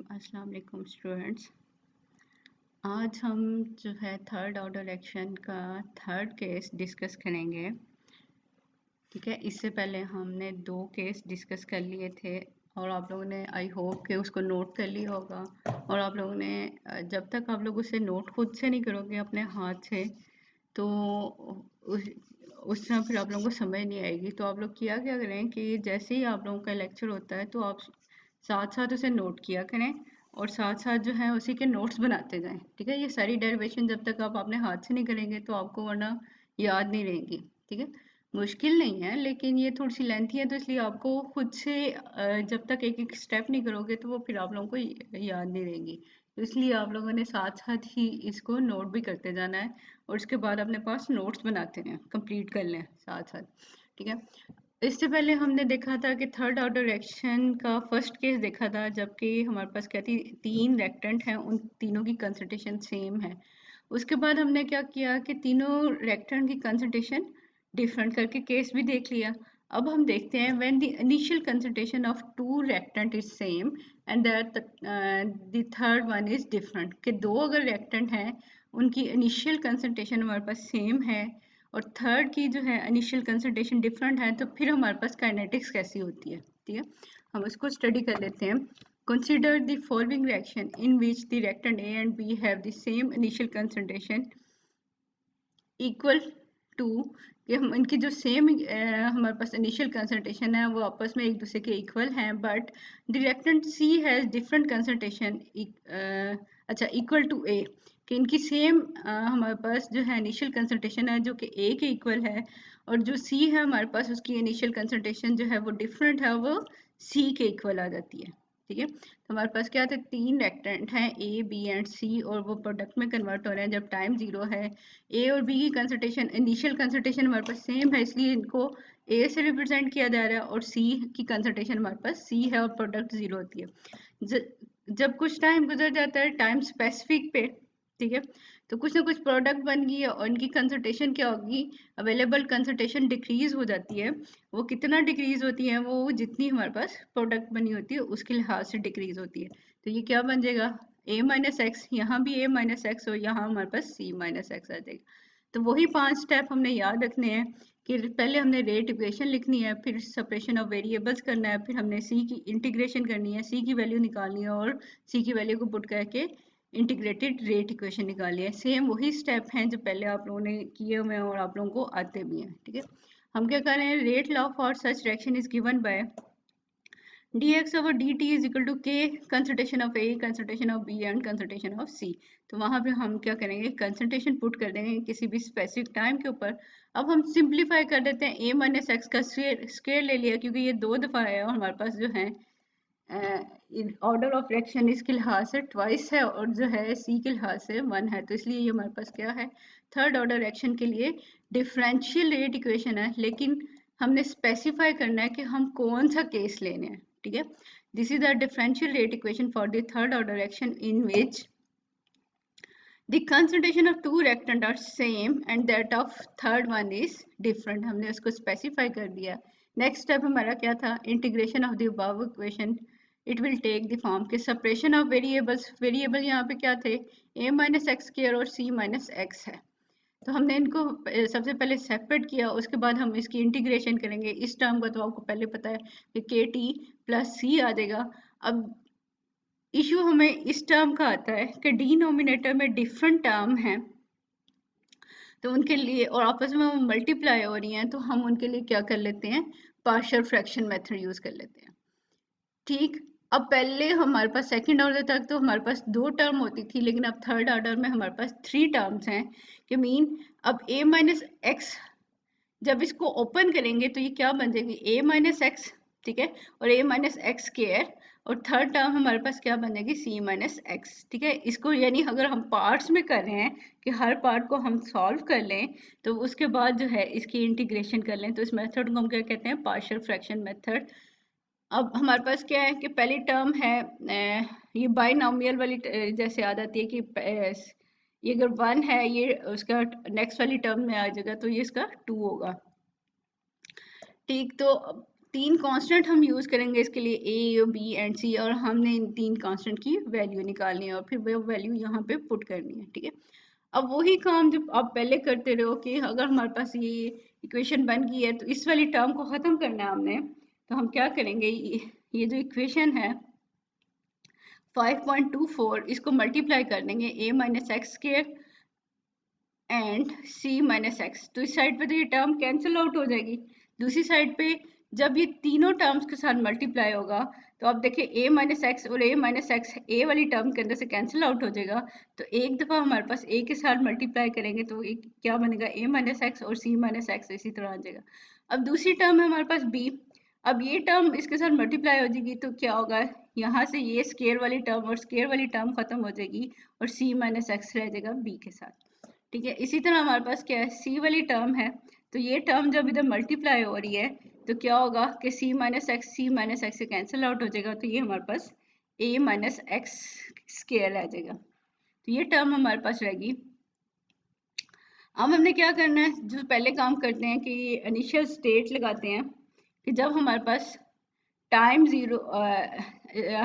अस्सलाम वालेकुम स्टूडेंट्स। आज हम जो है थर्ड ऑर्डर एक्शन का थर्ड केस डिस्कस करेंगे। ठीक है, इससे पहले हमने 2 केस डिस्कस कर लिए थे और आप लोगों ने आई होप कि उसको नोट कर लिया होगा। और आप लोगों ने जब तक आप लोग उसे नोट खुद से नहीं करोगे अपने हाथ से तो उस उस समय फिर आप लोगों को समझ नहीं आएगी। तो आप लोग किया क्या करें कि जैसे ही आप लोगों का लेक्चर होता है तो आप साथ साथ उसे नोट किया करें और साथ साथ जो है उसी के नोट्स बनाते जाएं। ठीक है, ये सारी डेरिवेशन जब तक आप अपने हाथ से नहीं करेंगे तो आपको वरना याद नहीं रहेंगी। ठीक है, मुश्किल नहीं है लेकिन ये थोड़ी सी लेंथी है, तो इसलिए आपको खुद से जब तक एक एक स्टेप नहीं करोगे तो वो फिर आप लोगों को याद नहीं रहेंगी। तो इसलिए आप लोगों ने साथ साथ ही इसको नोट भी करते जाना है और उसके बाद अपने पास नोट्स बनाते हैं, कंप्लीट कर लें साथ साथ। ठीक है, इससे पहले हमने देखा था कि थर्ड ऑर्डर एक्शन का फर्स्ट केस देखा था, जबकि हमारे पास क्या थी, 3 रेक्टेंट हैं, उन तीनों की कंसंट्रेशन सेम है। उसके बाद हमने क्या किया कि तीनों रेक्टेंट की कंसंट्रेशन डिफरेंट करके केस भी देख लिया। अब हम देखते हैं when the initial concentration of 2 reactant is same and that the third one is different, कि 2 अगर रेक्टेंट हैं उनकी इनिशियल कंसंट्रेशन हमारे पास सेम है और थर्ड की जो है इनिशियल कंसंट्रेशन डिफरेंट है, तो फिर हमारे पास काइनेटिक्स कैसी होती है। ठीक है, हम उसको स्टडी कर लेते हैं। Consider the following reaction in which the reactant A and B have the same initial concentration equal to, कि हम इनकी जो सेम हमारे पास इनिशियल कंसंट्रेशन है वो आपस में एक दूसरे के इक्वल हैं, but the reactant C has different concentration अच्छा इक्वल टू ए, कि इनकी सेम हमारे पास जो है इनिशियल कंसंट्रेशन है जो कि ए के इक्वल है, और जो सी है हमारे पास उसकी इनिशियल कंसंट्रेशन जो है वो डिफरेंट है, वो सी के इक्वल आ जाती है। ठीक है, तो हमारे पास क्या थे, 3 रेक्टेंट हैं ए बी एंड सी और वो प्रोडक्ट में कन्वर्ट हो रहे हैं जब टाइम 0 है। ए और बी की कंसंट्रेशन इनिशियल कंसंट्रेशन हमारे पास सेम है, इसलिए इनको ए से रिप्रेजेंट किया जा रहा है, और सी की कंसंट्रेशन हमारे पास सी है और प्रोडक्ट 0 होती है। जब कुछ टाइम गुजर जाता है टाइम स्पेसिफिक पे, ठीक है, तो कुछ ना कुछ प्रोडक्ट बन गई है और इनकी कंसंट्रेशन क्या होगी, अवेलेबल कंसंट्रेशन डिक्रीज हो जाती है। वो कितना डिक्रीज होती है, वो जितनी हमारे पास प्रोडक्ट बनी होती है उसके लिहाज से डिक्रीज होती है। तो ये क्या बन जाएगा, a माइनस एक्स, यहाँ भी a माइनस एक्स और यहाँ हमारे पास c माइनस एक्स आ जाएगा। तो वही 5 स्टेप हमने याद रखने हैं कि पहले हमने रेट इक्वेशन लिखनी है, फिर सेपरेशन ऑफ वेरिएबल्स करना है, फिर हमने c की इंटीग्रेशन करनी है, c की वैल्यू निकालनी है और c की वैल्यू को पुट करके इंटीग्रेटेड रेट इक्वेशन निकाली है। सेम वही स्टेप हैं जो पहले आप लोगों ने किए हुए हैं और आप लोगों को आते भी हैं। ठीक है, हम क्या कर रहे हैं, rate law for such reaction is given by dx over dt is equal to k concentration of A, concentration of B and concentration of C। तो वहाँ पे हम क्या करेंगे, कंसंट्रेशन पुट कर देंगे किसी भी स्पेसिफिक टाइम के ऊपर। अब हम सिंप्लीफाई कर देते हैं, a माइनस एक्स का स्क्वायर ले लिया क्योंकि ये 2 दफ़ा है और हमारे पास जो है ऑर्डर ऑफ रिएक्शन इसके लिहाज से ट्वाइस है और जो है सी के लिहाज से 1 है, तो इसलिए ये हमारे पास क्या है, थर्ड ऑर्डर रिएक्शन के लिए डिफरेंशियल रेट इक्वेशन है, लेकिन हमने स्पेसिफाई करना है कि हम कौन सा केस लेने हैं। ठीक है, this is the differential rate equation for the third order reaction in which the concentration of two reactant are same and that of third one is different। हमने उसको specify कर दिया। नेक्स्ट स्टेप हमारा क्या था, integration of the above equation it will take the form के separation of variables. Variable यहाँ पे क्या थे, a माइनस एक्स स्क्वायर और c माइनस एक्स है, तो हमने इनको सबसे पहले सेपरेट किया, उसके बाद हम इसकी इंटीग्रेशन करेंगे। इस टर्म का तो आपको पहले पता है कि के टी प्लस सी आ जाएगा। अब इशू हमें इस टर्म का आता है कि डिनोमिनेटर में डिफरेंट टर्म हैं तो उनके लिए, और आपस में वो मल्टीप्लाई हो रही हैं, तो हम उनके लिए क्या कर लेते हैं, पार्शियल फ्रैक्शन मेथड यूज कर लेते हैं। ठीक, अब पहले हमारे पास सेकंड ऑर्डर तक तो हमारे पास 2 टर्म होती थी, लेकिन अब थर्ड ऑर्डर में हमारे पास 3 टर्म्स हैं, कि मीन अब a माइनस एक्स जब इसको ओपन करेंगे तो ये क्या बन जाएगी, a माइनस एक्स, ठीक है, और a माइनस एक्स स्क्वायर, और थर्ड टर्म हमारे पास क्या बन जाएगी, c माइनस एक्स। ठीक है, इसको यानी अगर हम पार्ट्स में कर रहे हैं कि हर पार्ट को हम सॉल्व कर लें तो उसके बाद जो है इसकी इंटीग्रेशन कर लें, तो इस मेथड को हम क्या कहते हैं, पार्शियल फ्रैक्शन मेथड। अब हमारे पास क्या है कि पहली टर्म है ये बाइनोमियल वाली जैसे आ जाती है कि ये अगर 1 है ये उसका नेक्स्ट वाली टर्म में आ जाएगा तो ये इसका 2 होगा। ठीक, तो तीन कांस्टेंट हम यूज करेंगे इसके लिए, ए, बी एंड सी, और हमने इन तीन कांस्टेंट की वैल्यू निकालनी है और फिर वो वैल्यू यहाँ पे पुट करनी है, ठीक है। अब वही काम जब आप पहले करते रहो कि अगर हमारे पास ये इक्वेशन बन गई है तो इस वाली टर्म को खत्म करना है हमने, तो हम क्या करेंगे, ये जो इक्वेशन है 5.24, इसको मल्टीप्लाई कर देंगे a minus x square and c minus x, तो इस साइड पे तो ये टर्म कैंसिल आउट हो जाएगी। दूसरी साइड पे जब ये तीनों टर्म्स के साथ मल्टीप्लाई होगा तो आप देखिए a माइनस एक्स और a माइनस एक्स a वाली टर्म के अंदर से कैंसिल आउट हो जाएगा, तो एक दफ़ा हमारे पास a के साथ मल्टीप्लाई करेंगे तो एक क्या बनेगा, a माइनस एक्स और c माइनस एक्स इसी तरह आ जाएगा। अब दूसरी टर्म है हमारे पास b, अब ये टर्म इसके साथ मल्टीप्लाई हो जाएगी तो क्या होगा, यहाँ से ये स्केयर वाली टर्म और स्केयर वाली टर्म खत्म हो जाएगी और c माइनस एक्स रह जाएगा b के साथ, ठीक है। इसी तरह हमारे पास क्या है, c वाली टर्म है, तो ये टर्म जब इधर मल्टीप्लाई हो रही है तो क्या होगा कि c माइनस एक्स से कैंसिल आउट हो जाएगा, तो ये हमारे पास a माइनस एक्स स्केयर रह जाएगा, तो ये टर्म हमारे पास रहेगी। अब हमने क्या करना है, जो पहले काम करते हैं कि इनिशियल स्टेट लगाते हैं कि जब हमारे पास टाइम जीरो,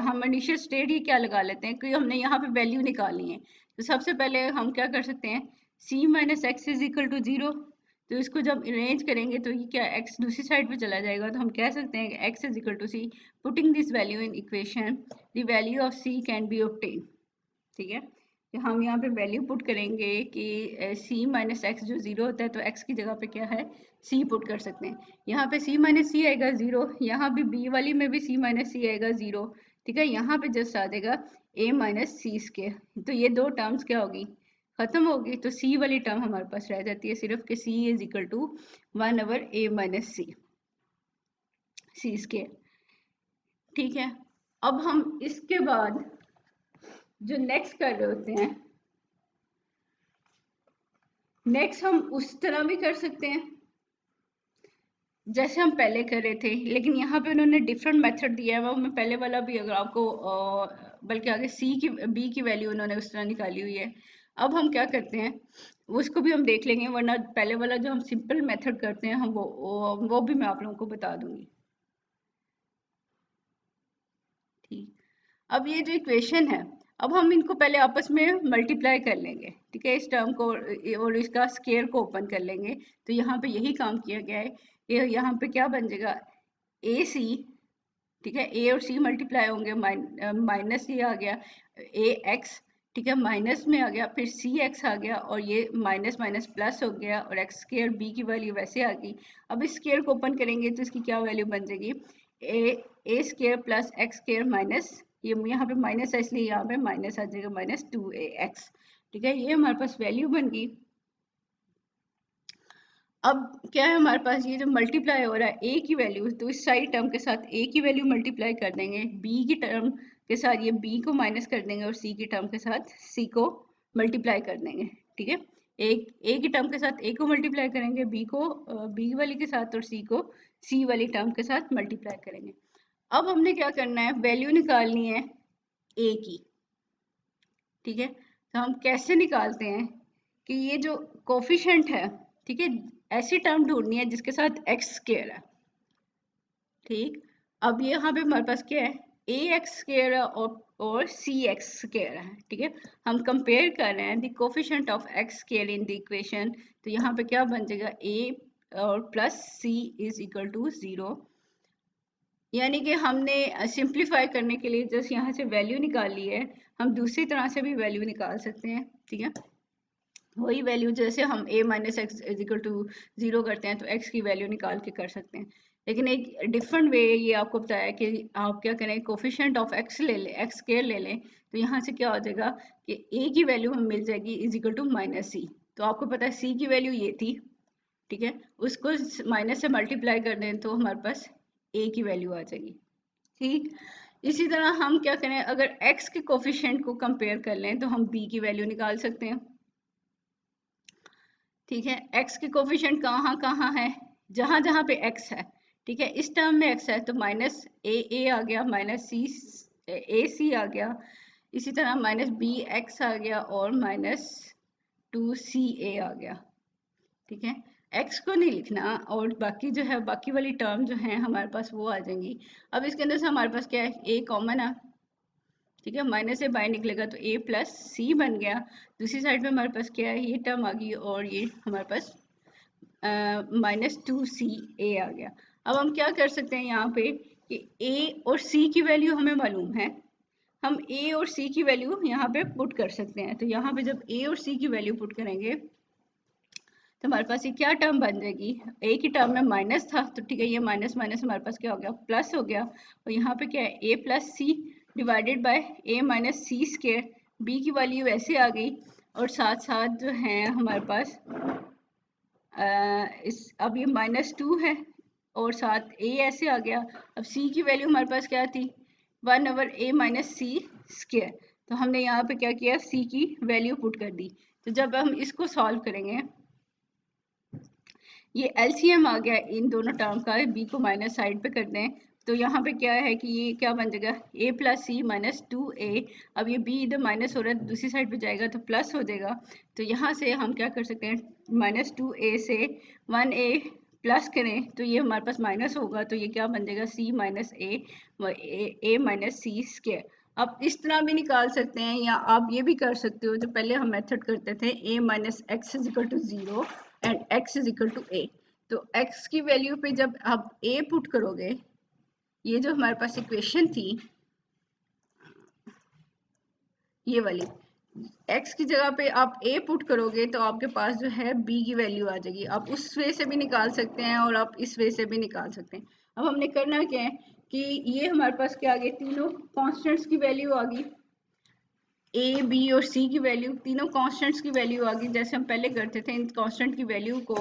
हम इनिशियल स्टेट ही क्या लगा लेते हैं कि हमने यहाँ पे वैल्यू निकालनी है, तो सबसे पहले हम क्या कर सकते हैं, c minus x is equal to zero, तो इसको जब अरेंज करेंगे तो ये क्या x दूसरी साइड पे चला जाएगा, तो हम कह सकते हैं कि x is equal to c, putting this value in equation the value of c can be obtain, ठीक है। कि हम यहाँ पे वैल्यू पुट करेंगे कि c माइनस एक्स जो जीरो होता है तो x की जगह पे क्या है, c पुट कर सकते हैं। यहाँ पे c माइनस सी आएगा जीरो, यहाँ भी b वाली में भी c माइनस सी आएगा जीरो, ठीक है। यहाँ पे जस्ट आ जाएगा a माइनस सी स्क्वायर, तो ये दो टर्म्स क्या होगी, खत्म होगी, तो c वाली टर्म हमारे पास रह जाती है सिर्फ कि c is equal to 1/a minus C square, ठीक है। अब हम इसके बाद जो नेक्स्ट कर रहे होते हैं, नेक्स्ट हम उस तरह भी कर सकते हैं जैसे हम पहले कर रहे थे, लेकिन यहाँ पे उन्होंने डिफरेंट मेथड दिया है, वो मैं पहले वाला भी अगर आपको बल्कि आगे b की वैल्यू उन्होंने उस तरह निकाली हुई है। अब हम क्या करते हैं उसको भी हम देख लेंगे, वरना पहले वाला जो हम सिंपल मेथड करते हैं हम वो भी मैं आप लोगों को बता दूंगी, ठीक। अब ये जो इक्वेशन है, अब हम इनको पहले आपस में मल्टीप्लाई कर लेंगे, ठीक है, इस टर्म को और इसका स्केयर को ओपन कर लेंगे, तो यहाँ पे यही काम किया गया है। ये यहाँ पे क्या बन जाएगा, ए सी, ठीक है, ए और सी मल्टीप्लाई होंगे, माइनस ये आ गया ए एक्स, ठीक है, माइनस में आ गया, फिर सी एक्स आ गया और ये माइनस माइनस प्लस हो गया और एक्स स्केयर बी की वैल्यू वैसे आ गई। अब इस स्केयर को ओपन करेंगे तो इसकी क्या वैल्यू बन जाएगी, a square plus x square minus, ये यहाँ पे माइनस है इसलिए यहाँ पे माइनस आ जाएगा माइनस 2ax, ठीक है, ये हमारे पास वैल्यू बन गई। अब क्या है हमारे पास, ये जो मल्टीप्लाई हो रहा है a की वैल्यू, तो इस सारी टर्म के साथ a की वैल्यू मल्टीप्लाई कर देंगे, b की टर्म के साथ ये b को माइनस कर देंगे और c की टर्म के साथ c को मल्टीप्लाई कर देंगे, ठीक है। एक a की टर्म के साथ a को मल्टीप्लाई करेंगे, b को b वाली के साथ और c को c वाली टर्म के साथ मल्टीप्लाई करेंगे। अब हमने क्या करना है, वैल्यू निकालनी है a की, ठीक है। तो हम कैसे निकालते हैं कि ये जो कोफिशिएंट है, ठीक है, ऐसी टर्म ढूंढनी है जिसके साथ एक्स स्क्वायर है, ठीक। अब ये यहाँ पे हमारे पास क्या है, ए एक्स स्क्वायर है और सी एक्स स्क्वायर है, ठीक है। हम कंपेयर कर रहे हैं the coefficient of x square in the equation, तो यहाँ पे क्या बन जाएगा, ए और plus C is equal to 0, यानी कि हमने सिंप्लीफाई करने के लिए जस्ट यहाँ से वैल्यू निकाल ली है, हम दूसरी तरह से भी वैल्यू निकाल सकते हैं, ठीक है। वही वैल्यू जैसे हम a minus x is equal to 0 करते हैं तो x की वैल्यू निकाल के कर सकते हैं, लेकिन एक डिफरेंट वे ये आपको बताया कि आप क्या करें, कोफिशिएंट ऑफ x ले लें, x स्क्वायर ले लें, तो यहाँ से क्या हो जाएगा कि a की वैल्यू हमें मिल जाएगी इज इक्वल टू माइनस सी, तो आपको पता है c की वैल्यू ये थी, ठीक है, उसको माइनस से मल्टीप्लाई कर दें तो हमारे पास a की वैल्यू आ जाएगी, ठीक। इसी तरह हम क्या करें, अगर x के कोफिशिएंट को कंपेयर कर लें तो हम b की वैल्यू निकाल सकते हैं, ठीक है। x के कोफिशिएंट कहाँ कहाँ है, जहां जहां पे x है, ठीक है, इस टर्म में x है तो माइनस ए आ गया, माइनस सी ए सी आ गया, इसी तरह माइनस बी एक्स आ गया और माइनस 2 सी ए आ गया, ठीक है। x को नहीं लिखना, और बाकी जो है बाकी वाली टर्म जो है हमारे पास वो आ जाएंगी। अब इसके अंदर से हमारे पास क्या है, a कॉमन है, ठीक है, माइनस से बाहर निकलेगा तो a प्लस सी बन गया। दूसरी साइड पे हमारे पास क्या है, ये टर्म आ गई और ये हमारे पास -2ca आ गया। अब हम क्या कर सकते हैं यहाँ पे कि a और c की वैल्यू हमें मालूम है, हम a और c की वैल्यू यहाँ पे पुट कर सकते हैं। तो यहाँ पे जब a और c की वैल्यू पुट करेंगे तो हमारे पास ये क्या टर्म बन जाएगी, a की टर्म में माइनस था तो ठीक है, ये माइनस माइनस हमारे पास क्या हो गया, प्लस हो गया। और यहाँ पे क्या है, a plus C divided by a minus C square, b की वैल्यू ऐसे आ गई। और साथ साथ जो है हमारे पास अब ये -2 है और साथ a ऐसे आ गया। अब c की वैल्यू हमारे पास क्या थी, 1/a माइनस सी स्क्वायर। तो हमने यहाँ पे क्या किया, c की वैल्यू पुट कर दी। तो जब हम इसको सॉल्व करेंगे, ये एलसीएम आ गया इन दोनों टर्म का, b को माइनस साइड पे कर दें तो यहाँ पे क्या है कि ये क्या बन जाएगा, a plus C minus 2a। अब ये b इधर माइनस हो रहा है, दूसरी साइड पे जाएगा तो प्लस हो जाएगा। तो यहाँ से हम क्या कर सकते हैं, -2a से 1a प्लस करें तो ये हमारे पास माइनस होगा, तो ये क्या बन जाएगा, c minus a minus C square. आप इस तरह भी निकाल सकते हैं या आप ये भी कर सकते हो जो पहले हम मेथड करते थे, a minus x is equal to 0 and x is equal to a। तो x की वैल्यू पे जब आप a पुट करोगे, ये जो हमारे पास इक्वेशन थी ये वाली, x की जगह पे आप a पुट करोगे तो आपके पास जो है b की वैल्यू आ जाएगी। आप उस वे से भी निकाल सकते हैं और आप इस वे से भी निकाल सकते हैं। अब हमने करना क्या है कि ये हमारे पास क्या आ गया, तीनों कॉन्स्टेंट्स की वैल्यू आ गई, a b और c की वैल्यू, तीनों कांस्टेंट्स की वैल्यू आ गई। जैसे हम पहले करते थे, इन कांस्टेंट की वैल्यू को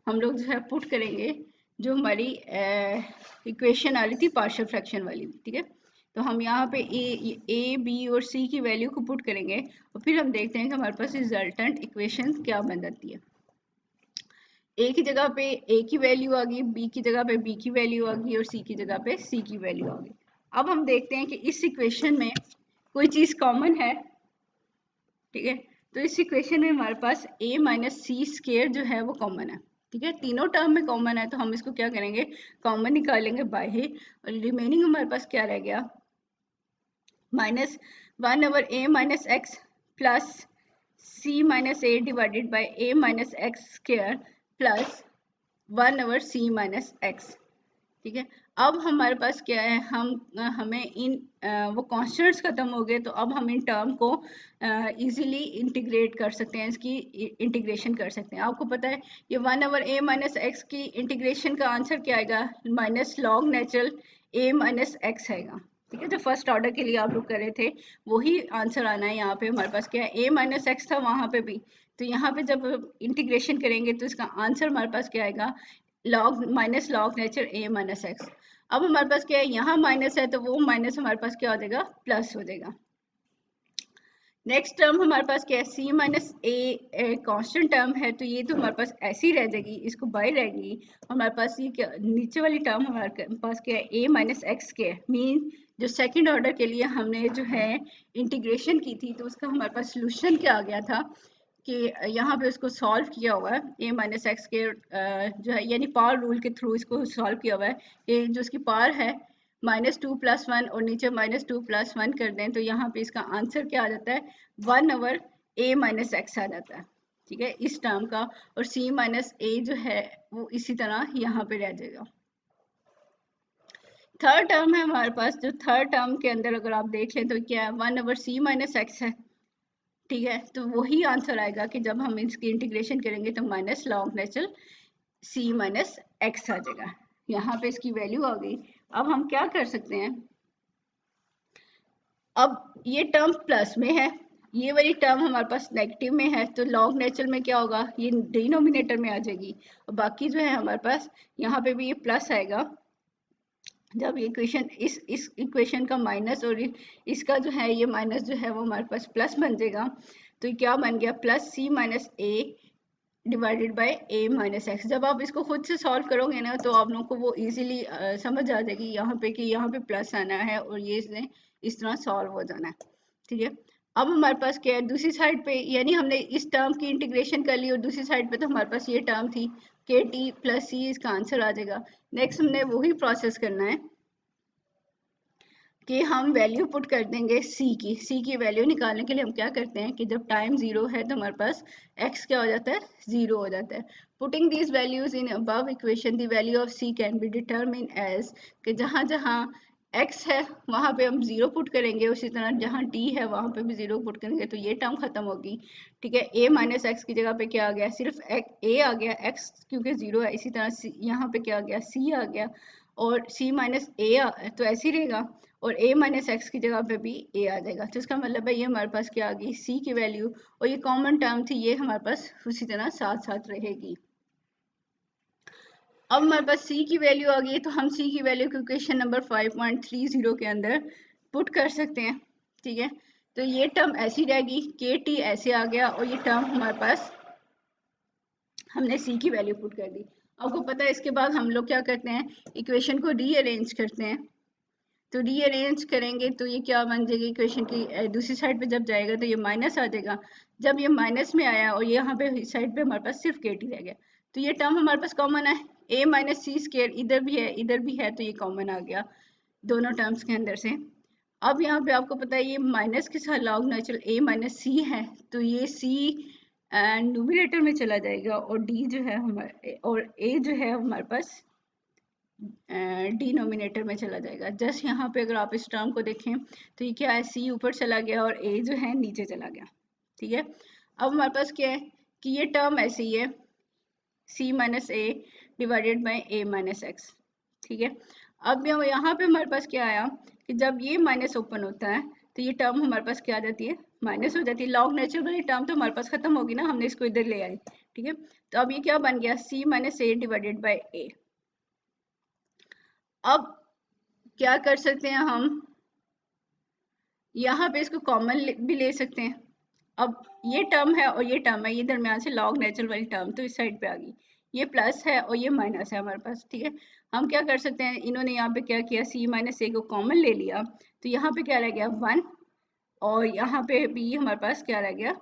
हम लोग जो है पुट करेंगे, जो हमारी इक्वेशन आ रही थी पार्शियल फ्रैक्शन वाली, ठीक है। तो हम यहाँ पे a b और c की वैल्यू को पुट करेंगे और फिर हम देखते हैं कि हमारे पास रिजल्टेंट इक्वेशन क्या बन जाती है। a की जगह पे a की वैल्यू आ गई, b की जगह पे b की वैल्यू आ गई और c की जगह पे c की वैल्यू आ गई। अब हम देखते हैं कि इस इक्वेशन में कोई चीज कॉमन है, ठीक है। तो इस इक्वेशन में हमारे पास a माइनस सी स्केयर जो है वो कॉमन है, ठीक है, तीनों टर्म में कॉमन है। तो हम इसको क्या करेंगे, कॉमन निकालेंगे बाहर, और रिमेनिंग हमारे पास क्या रह गया, -1/a minus x plus c minus a divided by a minus x square plus 1/c minus x, ठीक है। अब हमारे पास क्या है, हमें इन वो कॉन्स्टेंट्स खत्म हो गए, तो अब हम इन टर्म को इजीली इंटीग्रेट कर सकते हैं, इसकी इंटीग्रेशन कर सकते हैं। आपको पता है ये 1/a माइनस एक्स की इंटीग्रेशन का आंसर क्या आएगा, minus log natural a minus x आएगा, ठीक है। जो फर्स्ट ऑर्डर के लिए आप लोग कर रहे थे वही आंसर आना है। यहाँ पे हमारे पास क्या है, a माइनस एक्स था वहां पे भी, तो यहाँ पे जब इंटीग्रेशन करेंगे तो इसका आंसर हमारे पास क्या आएगा, log minus log nature a minus x. अब हमारे पास क्या है, यहाँ माइनस है तो वो माइनस हमारे पास क्या हो जाएगा, प्लस हो जाएगा। नेक्स्ट टर्म हमारे पास क्या है, c minus a constant term है, तो ये तो हमारे पास ऐसी रह जाएगी, इसको बाई रहेगी। हमारे पास ये क्या, नीचे वाली टर्म हमारे पास क्या है, a माइनस एक्स के मीन जो सेकंड ऑर्डर के लिए हमने जो है इंटीग्रेशन की थी, तो उसका हमारे पास सोल्यूशन क्या आ गया था कि यहाँ पे उसको सॉल्व किया हुआ है, a माइनस एक्स के जो है यानी पावर रूल के थ्रू इसको सॉल्व किया हुआ है। ये जो इसकी पावर है -2 + 1 और नीचे -2 + 1 कर दें तो यहाँ पे इसका आंसर क्या आ जाता है, 1/a माइनस एक्स आ जाता है, ठीक है, इस टर्म का। और c माइनस a जो है वो इसी तरह यहाँ पे रह जाएगा। थर्ड टर्म है हमारे पास, जो थर्ड टर्म के अंदर अगर आप देख लें तो क्या है, 1/c माइनस एक्स है, ठीक है। तो वही आंसर आएगा कि जब हम इसकी इंटीग्रेशन करेंगे तो minus log natural c minus x आ जाएगा। यहाँ पे इसकी वैल्यू आ गई। अब हम क्या कर सकते हैं, अब ये टर्म प्लस में है, ये वाली टर्म हमारे पास नेगेटिव में है, तो लॉग नेचुरल में क्या होगा, ये डिनोमिनेटर में आ जाएगी। और बाकी जो है हमारे पास यहाँ पे भी ये प्लस आएगा। जब ये इक्वेशन इस इक्वेशन का माइनस और इसका जो है ये माइनस जो है वो हमारे पास प्लस बन जाएगा। तो ये क्या बन गया, plus c minus a divided by a minus x. जब आप इसको खुद से सॉल्व करोगे ना तो आप लोगों को वो इजीली समझ आ जाएगी यहाँ पे कि यहाँ पे प्लस आना है और ये इसने इस तरह सॉल्व हो जाना है, ठीक है। अब हमारे पास क्या है, दूसरी साइड पे यानी हमने इस टर्म की इंटीग्रेशन कर ली और दूसरी साइड पे तो हमारे पास ये टर्म थी, के टी प्लस सी इसका आंसर आ जाएगा। नेक्स्ट हमने वही प्रोसेस करना है कि हम वैल्यू पुट कर देंगे सी की वैल्यू निकालने के लिए हम क्या करते हैं कि जब टाइम 0 है तो हमारे पास x क्या हो जाता है, 0 हो जाता है। Putting these values in above equation the value of c can be determine as, कि जहाँ जहाँ x है वहाँ पे हम 0 पुट करेंगे, उसी तरह जहाँ t है वहाँ पे भी 0 पुट करेंगे, तो ये टर्म खत्म होगी। ठीक है, a माइनस एक्स की जगह पे क्या आ गया, सिर्फ a आ गया, x क्योंकि 0 है, इसी तरह यहाँ पे क्या आ गया, c आ गया, और c माइनस a तो ऐसे ही रहेगा, और a माइनस एक्स की जगह पे भी a आ जाएगा। तो इसका मतलब है ये हमारे पास क्या आ गई, c की वैल्यू, और ये कॉमन टर्म थी, ये हमारे पास उसी तरह साथ साथ रहेगी। अब हमारे पास c की वैल्यू आ गई, तो हम c की वैल्यू को इक्वेशन नंबर 5.30 के अंदर पुट कर सकते हैं। ठीक है, तो ये टर्म ऐसी रहेगी, के टी ऐसे आ गया, और ये टर्म हमारे पास हमने c की वैल्यू पुट कर दी। आपको पता है इसके बाद हम लोग क्या करते हैं, इक्वेशन को रीअरेंज करते हैं। तो रीअरेंज करेंगे तो ये क्या बन जाएगी, इक्वेशन की दूसरी साइड पे जब जाएगा तो ये माइनस आ जाएगा। जब ये माइनस में आया और ये यहाँ पे साइड पे हमारे पास सिर्फ के टी रह गया, तो ये टर्म हमारे पास कॉमन है, a माइनस सी स्केयर, इधर भी है इधर भी है, तो ये कॉमन आ गया दोनों टर्म्स के अंदर से। अब यहाँ पे आपको पता है ये माइनस के साथ लॉग नेचुरल a माइनस सी है, तो ये c न्यूमरेटर में चला जाएगा, और d जो है हमारे, और a जो है हमारे पास डिनोमिनेटर में चला जाएगा। जस्ट यहाँ पे अगर आप इस टर्म को देखें तो ये क्या है, सी ऊपर चला गया और ए जो है नीचे चला गया। ठीक है, अब हमारे पास क्या है कि ये टर्म ऐसे ही है, c minus A divided by a minus x. ठीक है, अब यहाँ पे हमारे पास क्या आया कि जब ये माइनस ओपन होता है तो ये टर्म हमारे पास क्या आ जाती है, माइनस हो जाती है। लॉग नेचुरल वाली टर्म तो हमारे पास खत्म होगी ना, हमने इसको इधर ले आए। ठीक है, तो अब ये क्या बन गया, सी माइनस ए डिवाइडेड बाई ए। अब क्या कर सकते हैं हम, यहाँ पे इसको कॉमन भी ले सकते हैं। अब ये टर्म है और ये टर्म है, ये दरमियान से लॉग नेचुरल वाली टर्म तो इस साइड पे आ गई, ये प्लस है और ये माइनस है हमारे पास। ठीक है, हम क्या कर सकते हैं, इन्होंने यहाँ पे क्या किया, सी माइनस ए को कॉमन ले लिया, तो यहाँ पे क्या रह गया 1, और यहाँ पे भी हमारे पास क्या रह गया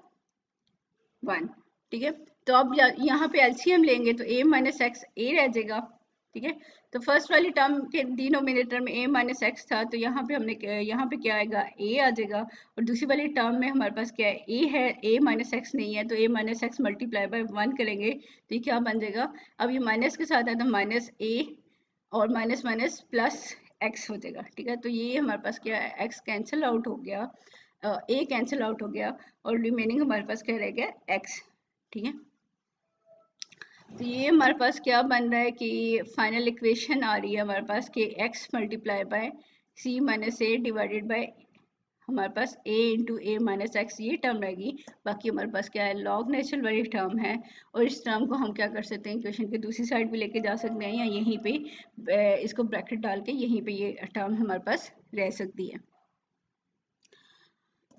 1। ठीक है, तो अब यहाँ पे एलसीएम लेंगे तो a माइनस एक्स ए रह जाएगा। ठीक है, तो फर्स्ट वाली टर्म के डिनोमिनेटर में a माइनस एक्स था, तो यहाँ पे हमने यहाँ पे क्या आएगा, a आ जाएगा, और दूसरी वाली टर्म में हमारे पास क्या है, a है, a माइनस एक्स नहीं है, तो a minus x multiply by 1 करेंगे तो ये क्या बन जाएगा, अब ये माइनस के साथ है तो माइनस a और माइनस माइनस प्लस x हो जाएगा। ठीक है, तो ये हमारे पास क्या है, x कैंसिल आउट हो गया, a कैंसिल आउट हो गया, और रिमेनिंग हमारे पास क्या रह गया, x। ठीक है, तो ये हमारे पास क्या बन रहा है कि फाइनल इक्वेशन आ रही है हमारे पास कि x multiply by C minus A divided by हमारे पास a into A minus x, ये टर्म रहेगी। बाकी हमारे पास क्या है, लॉग नेचुरल वाली टर्म है, और इस टर्म को हम क्या कर सकते हैं, इक्वेशन के दूसरी साइड भी लेके जा सकते हैं, या यहीं पे इसको ब्रैकेट डाल के यहीं पे ये टर्म हमारे पास रह सकती है।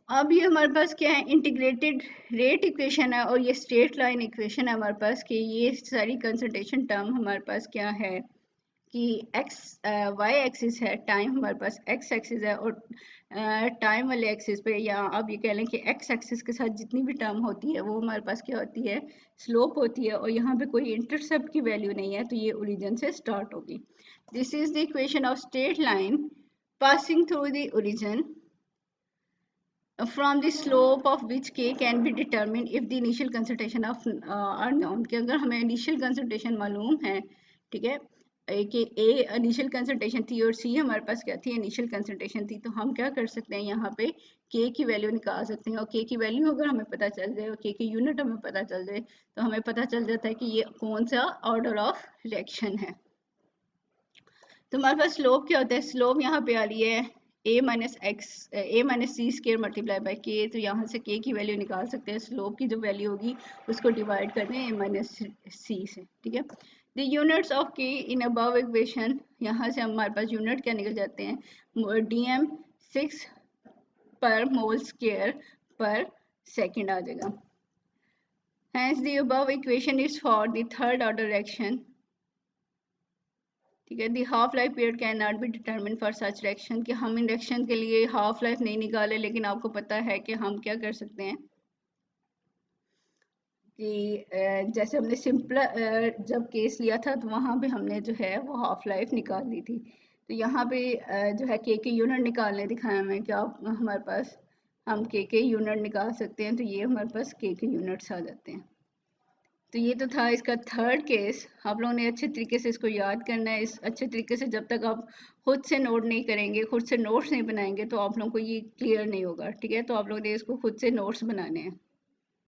अब ये हमारे पास क्या है, इंटीग्रेटेड रेट इक्वेशन है, और ये स्ट्रेट लाइन इक्वेशन है हमारे पास कि ये सारी कंसंट्रेशन टर्म हमारे पास क्या है कि x y एक्सिस है, टाइम हमारे पास x एक्सिस है, और टाइम वाले एक्सिस पे, या आप ये कह लें कि x एक्सिस के साथ जितनी भी टर्म होती है वो हमारे पास क्या होती है, स्लोप होती है, और यहाँ पे कोई इंटरसेप्ट की वैल्यू नहीं है, तो ये ओरिजिन से स्टार्ट होगी। This is the equation of straight line passing through the origin from the slope of which k can be determined if the initial concentration of are known, कि अगर हमें initial concentration मालूम है, ठीक है, कि a initial concentration थी और c हमारे पास क्या थी, initial concentration थी, तो हम क्या कर सकते हैं, यहाँ पे k की वैल्यू निकाल सकते हैं, और k की वैल्यू अगर हमें पता चल जाए और k की यूनिट हमें पता चल जाए तो हमें पता चल जाता है कि ये कौन सा ऑर्डर ऑफ रिएक्शन है। तो हमारे पास स्लोप क्या होता है, स्लोप यहाँ पे आ रही है a minus x, A minus C square multiply by के, तो यहाँ से k की वैल्यू निकाल सकते हैं, स्लोप की जो वैल्यू होगी उसको डिवाइड कर दें a माइनस सी से। ठीक है, the units of k in above equation, यहाँ से हमारे पास यूनिट क्या निकल जाते हैं, dm 6 पर मोल स्केयर पर सेकेंड आ जाएगा। Hence the above equation is for the third order reaction। ठीक है, दी half life period can not be determine for such reaction, कि हम इन रिएक्शन के लिए हाफ लाइफ नहीं निकाले, लेकिन आपको पता है कि हम क्या कर सकते हैं कि जैसे हमने सिंपल जब केस लिया था तो वहाँ पे हमने जो है वो हाफ लाइफ निकाल ली थी। तो यहाँ पे जो है के यूनिट निकालने दिखाया हमें कि आप हमारे पास हम के यूनिट निकाल सकते हैं, तो ये हमारे पास के यूनिट्स आ जाते हैं। तो ये तो था इसका थर्ड केस। आप लोगों ने अच्छे तरीके से इसको याद करना है। इस अच्छे तरीके से जब तक आप खुद से नोट नहीं करेंगे, खुद से नोट्स नहीं बनाएंगे, तो आप लोगों को ये क्लियर नहीं होगा। ठीक है, तो आप लोगों ने इसको खुद से नोट्स बनाने हैं।